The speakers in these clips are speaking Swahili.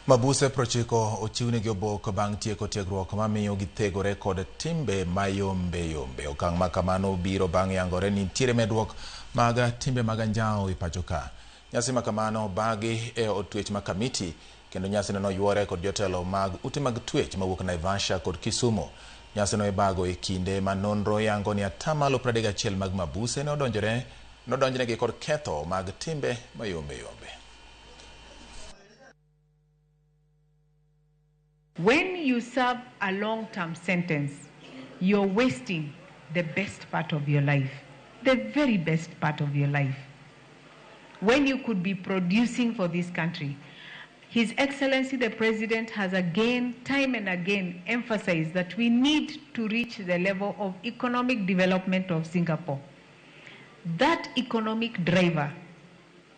Mabuse prochiko ochiwne gi obok bang' tieko tiegruok mamiyo githegore kod timbe mayombe. Okang' ma kamano biro bang' yangore ni nitiere medruok mag timbe mag anjao e pacho ka. Nyasi ma kamano bagi e od twech ma Kamiti, kendo nyasi no yuore kod jotelo mag ute mag twech mawuok Naivasha kod Kisumu. Nyasi no ibago e kinde ma nonro yango ni 31% mag Mabuse nodonjnegi kod ketho mag timbe mayombe. When you serve a long-term sentence, you're wasting the best part of your life, the very best part of your life. When you could be producing for this country. His Excellency the President has again, time and again, emphasized that we need to reach the level of economic development of Singapore. That economic driver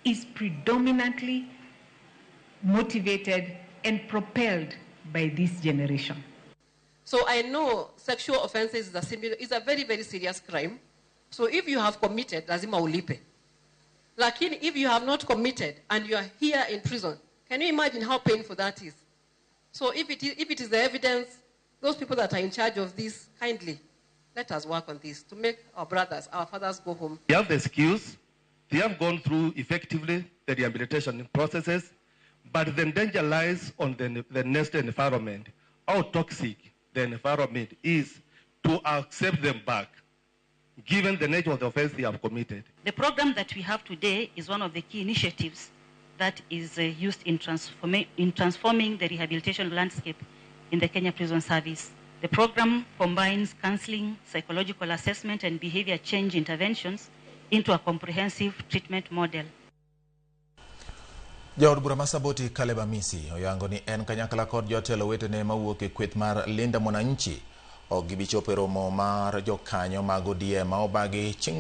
is predominantly motivated and propelled by this generation. So I know sexual offenses is a very, very serious crime. So if you have committed, lazima ulipe. Lakini if you have not committed and you are here in prison, can you imagine how painful that is? So if it is the evidence, those people that are in charge of this, kindly, let us work on this to make our brothers, our fathers go home. They have the skills, they have gone through effectively the rehabilitation processes, but the danger lies on the next environment. How toxic the environment is to accept them back, given the nature of the offense they have committed. The program that we have today is one of the key initiatives that is used in transforming the rehabilitation landscape in the Kenya Prison Service. The program combines counseling, psychological assessment, and behavior change interventions into a comprehensive treatment model. Jaod bura masaboti Kaleba Misi oyango ni en kanyakla kod jotelo wetene mawuok e kweth mar Linda Mwananchi ok gibichopo e romo mar jokanyo mag ODM ma obagi ching